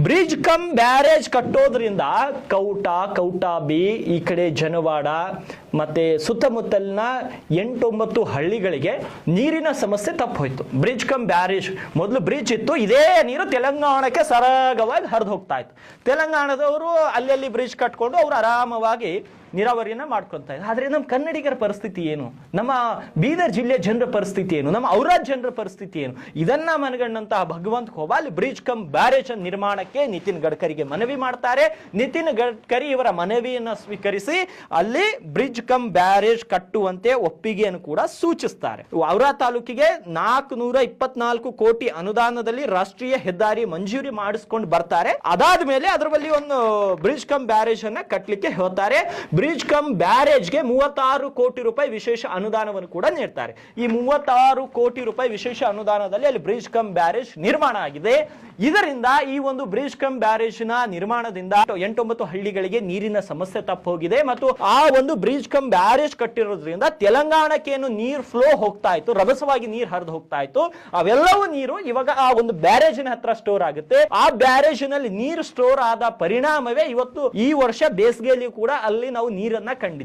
Bridge come barrage ಕಟ್ಟೋದ್ರಿಂದ ಕೌಟಾಬಿ ಈ ಕಡೆ ಜನವಾಡ ಮತ್ತೆ ಸುತ್ತಮುತ್ತಲಿನ 8-9 ಹಳ್ಳಿಗಳಿಗೆ ನೀರಿನ ಸಮಸ್ಯೆ ತಪ್ಪೋಯ್ತು. ಬ್ರಿಡ್ಜ್ ಕಮ್ ಬ್ಯಾರೇಜ್, ಮೊದಲು ಬ್ರಿಡ್ಜ್ ಇತ್ತು, ಇದೇ ನೀರು ತೆಲಂಗಾಣಕ್ಕೆ ಸರಾಗವಾಗಿ ಹರಿದು ಹೋಗ್ತಾ ಇತ್ತು. ತೆಲಂಗಾಣದವರು ಅಲ್ಲಿ ಬ್ರಿಡ್ಜ್ ಕಟ್ಕೊಂಡು ಅವರು ಆರಾಮವಾಗಿ ನೀರಾವರಿಯನ್ನ ಮಾಡ್ಕೊಳ್ತಾ ಇದ್ದಾರೆ. ಆದ್ರೆ ನಮ್ಮ ಕನ್ನಡಿಗರ ಪರಿಸ್ಥಿತಿ ಏನು, ನಮ್ಮ ಬೀದರ್ ಜಿಲ್ಲೆ ಜನರ ಪರಿಸ್ಥಿತಿ ಏನು, ನಮ್ಮ ಔರಾದ್ ಜನರ ಪರಿಸ್ಥಿತಿ ಏನು, ಇದನ್ನ ಮನಗಂಡಂತಹ ಭಗವಂತ ಖೋಬಾ ಅಲ್ಲಿ ಬ್ರಿಡ್ಜ್ ಕಮ್ ಬ್ಯಾರೇಜ್ ನಿರ್ಮಾಣಕ್ಕೆ ನಿತಿನ್ ಗಡ್ಕರಿಗೆ ಮನವಿ ಮಾಡ್ತಾರೆ. ನಿತಿನ್ ಗಡ್ಕರಿ ಇವರ ಮನವಿಯನ್ನು ಸ್ವೀಕರಿಸಿ ಅಲ್ಲಿ ಬ್ರಿಡ್ಜ್ ಕಮ್ ಬ್ಯಾರೇಜ್ ಕಟ್ಟುವಂತೆ ಒಪ್ಪಿಗೆಯನ್ನು ಕೂಡ ಸೂಚಿಸ್ತಾರೆ. ಔರಾದ್ ತಾಲೂಕಿಗೆ 424 ಕೋಟಿ ಅನುದಾನದಲ್ಲಿ ರಾಷ್ಟ್ರೀಯ ಹೆದ್ದಾರಿ ಮಂಜೂರಿ ಮಾಡಿಸ್ಕೊಂಡು ಬರ್ತಾರೆ. ಅದಾದ ಮೇಲೆ ಅದರ ಬಳಿ ಒಂದು ಬ್ರಿಡ್ಜ್ ಕಮ್ ಬ್ಯಾರೇಜ್ ಅನ್ನ ಕಟ್ಟಲಿಕ್ಕೆ ಹೇಳ್ತಾರೆ. ಬ್ರಿಡ್ಜ್ ಕಮ್ ಬ್ಯಾರೇಜ್ಗೆ 36 ಕೋಟಿ ರೂಪಾಯಿ ವಿಶೇಷ ಅನುದಾನವನ್ನು ಕೂಡ ನೀಡ್ತಾರೆ. ಈ 36 ಕೋಟಿ ರೂಪಾಯಿ ವಿಶೇಷ ಅನುದಾನದಲ್ಲಿ ಅಲ್ಲಿ ಬ್ರಿಡ್ಜ್ ಕಮ್ ಬ್ಯಾರೇಜ್ ನಿರ್ಮಾಣ ಆಗಿದೆ. ಇದರಿಂದ ಈ ಒಂದು ಬ್ರಿಡ್ಜ್ ಕಮ್ ಬ್ಯಾರೇಜ್ ನ ನಿರ್ಮಾಣದಿಂದ 8-9 ಹಳ್ಳಿಗಳಿಗೆ ನೀರಿನ ಸಮಸ್ಯೆ ತಪ್ಪೋಗಿದೆ. ಮತ್ತು ಆ ಒಂದು ಬ್ರಿಡ್ಜ್ ಕಮ್ ಬ್ಯಾರೇಜ್ ಕಟ್ಟಿರೋದ್ರಿಂದ ತೆಲಂಗಾಣಕ್ಕೆ ಏನು ನೀರು ಫ್ಲೋ ಹೋಗ್ತಾ ಇತ್ತು, ರಭಸವಾಗಿ ನೀರು ಹರಿದು ಹೋಗ್ತಾ ಇತ್ತು, ಅವೆಲ್ಲವೂ ನೀರು ಇವಾಗ ಆ ಒಂದು ಬ್ಯಾರೇಜ್ ಹತ್ರ ಸ್ಟೋರ್ ಆಗುತ್ತೆ. ಆ ಬ್ಯಾರೇಜ್ ನಲ್ಲಿ ನೀರು ಸ್ಟೋರ್ ಆದ ಪರಿಣಾಮವೇ ಇವತ್ತು ಈ ವರ್ಷ ಬೇಸಿಗೆಯಲ್ಲಿ ಕೂಡ ಅಲ್ಲಿ ನಾವು ನೀರನ್ನ ಕಂಡಿದ್ದೀವಿ.